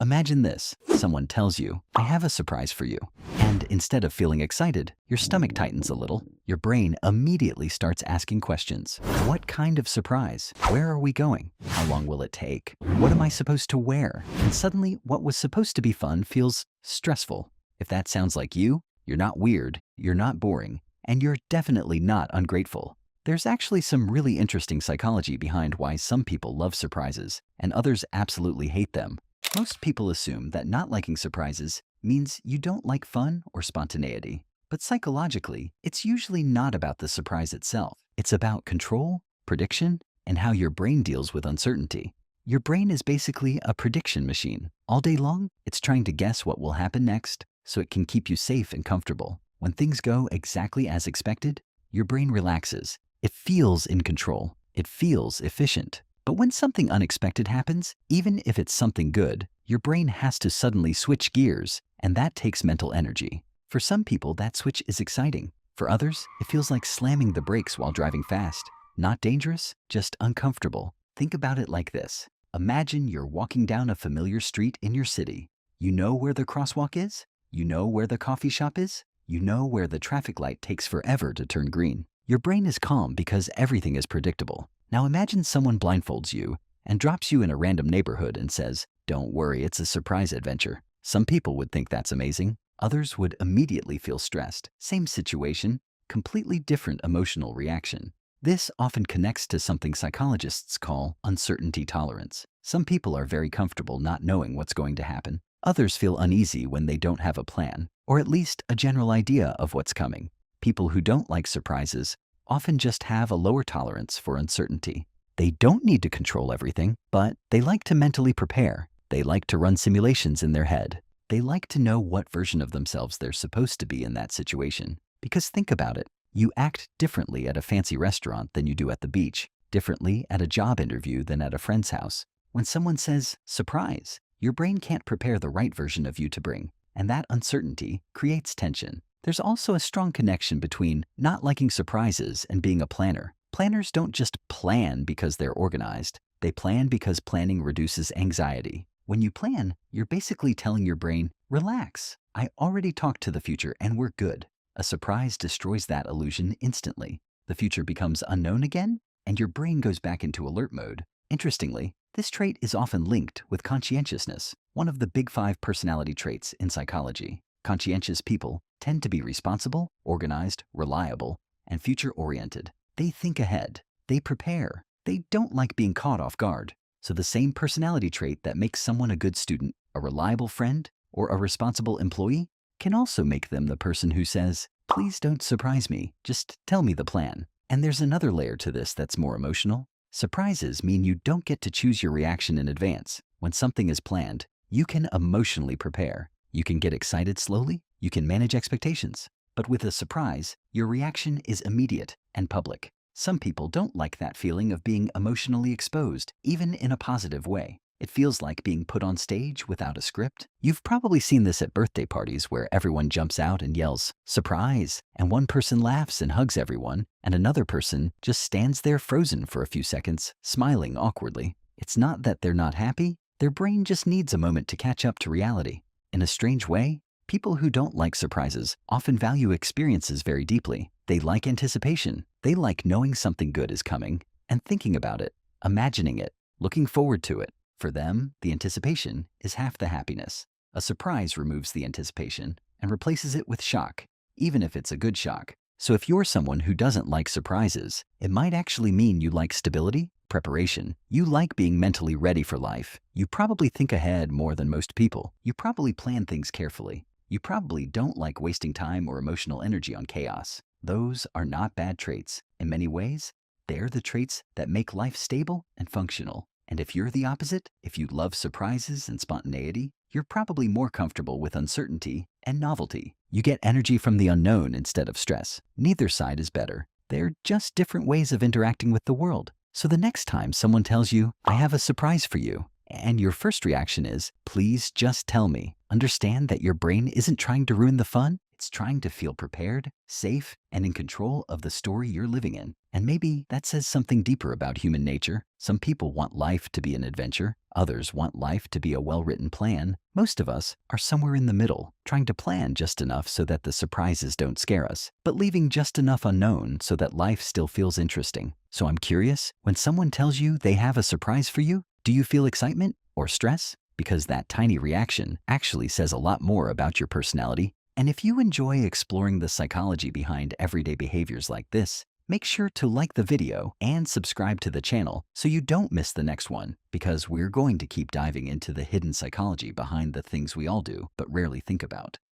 Imagine this. Someone tells you, I have a surprise for you. And instead of feeling excited, your stomach tightens a little. Your brain immediately starts asking questions. What kind of surprise? Where are we going? How long will it take? What am I supposed to wear? And suddenly, what was supposed to be fun feels stressful. If that sounds like you, you're not weird, you're not boring, and you're definitely not ungrateful. There's actually some really interesting psychology behind why some people love surprises and others absolutely hate them. Most people assume that not liking surprises means you don't like fun or spontaneity. But psychologically, it's usually not about the surprise itself. It's about control, prediction, and how your brain deals with uncertainty. Your brain is basically a prediction machine. All day long, it's trying to guess what will happen next so it can keep you safe and comfortable. When things go exactly as expected, your brain relaxes. It feels in control. It feels efficient. But when something unexpected happens, even if it's something good, your brain has to suddenly switch gears, and that takes mental energy. For some people, that switch is exciting. For others, it feels like slamming the brakes while driving fast. Not dangerous, just uncomfortable. Think about it like this. Imagine you're walking down a familiar street in your city. You know where the crosswalk is? You know where the coffee shop is? You know where the traffic light takes forever to turn green. Your brain is calm because everything is predictable. Now imagine someone blindfolds you and drops you in a random neighborhood and says, "Don't worry, it's a surprise adventure." Some people would think that's amazing. Others would immediately feel stressed. Same situation, completely different emotional reaction. This often connects to something psychologists call uncertainty tolerance. Some people are very comfortable not knowing what's going to happen. Others feel uneasy when they don't have a plan, or at least a general idea of what's coming. People who don't like surprises often just have a lower tolerance for uncertainty. They don't need to control everything, but they like to mentally prepare. They like to run simulations in their head. They like to know what version of themselves they're supposed to be in that situation. Because think about it, you act differently at a fancy restaurant than you do at the beach, differently at a job interview than at a friend's house. When someone says, surprise, your brain can't prepare the right version of you to bring, and that uncertainty creates tension. There's also a strong connection between not liking surprises and being a planner. Planners don't just plan because they're organized. They plan because planning reduces anxiety. When you plan, you're basically telling your brain, relax, I already talked to the future and we're good. A surprise destroys that illusion instantly. The future becomes unknown again, and your brain goes back into alert mode. Interestingly, this trait is often linked with conscientiousness, one of the big 5 personality traits in psychology. Conscientious people tend to be responsible, organized, reliable, and future-oriented. They think ahead. They prepare. They don't like being caught off guard. So the same personality trait that makes someone a good student, a reliable friend, or a responsible employee can also make them the person who says, please don't surprise me, just tell me the plan. And there's another layer to this that's more emotional. Surprises mean you don't get to choose your reaction in advance. When something is planned, you can emotionally prepare. You can get excited slowly, you can manage expectations. But with a surprise, your reaction is immediate and public. Some people don't like that feeling of being emotionally exposed, even in a positive way. It feels like being put on stage without a script. You've probably seen this at birthday parties where everyone jumps out and yells, surprise, and one person laughs and hugs everyone, and another person just stands there frozen for a few seconds, smiling awkwardly. It's not that they're not happy, their brain just needs a moment to catch up to reality. In a strange way, people who don't like surprises often value experiences very deeply. They like anticipation. They like knowing something good is coming and thinking about it, imagining it, looking forward to it. For them, the anticipation is half the happiness. A surprise removes the anticipation and replaces it with shock, even if it's a good shock. So if you're someone who doesn't like surprises, it might actually mean you like stability, preparation. You like being mentally ready for life. You probably think ahead more than most people. You probably plan things carefully. You probably don't like wasting time or emotional energy on chaos. Those are not bad traits. In many ways, they're the traits that make life stable and functional. And if you're the opposite, if you love surprises and spontaneity, you're probably more comfortable with uncertainty and novelty. You get energy from the unknown instead of stress. Neither side is better. They're just different ways of interacting with the world. So the next time someone tells you, I have a surprise for you, and your first reaction is, please just tell me, understand that your brain isn't trying to ruin the fun. it's trying to feel prepared, safe, and in control of the story you're living in. And maybe that says something deeper about human nature. Some people want life to be an adventure. Others want life to be a well-written plan. Most of us are somewhere in the middle, trying to plan just enough so that the surprises don't scare us, but leaving just enough unknown so that life still feels interesting. So I'm curious, when someone tells you they have a surprise for you, do you feel excitement or stress? Because that tiny reaction actually says a lot more about your personality. And if you enjoy exploring the psychology behind everyday behaviors like this, make sure to like the video and subscribe to the channel so you don't miss the next one, because we're going to keep diving into the hidden psychology behind the things we all do but rarely think about.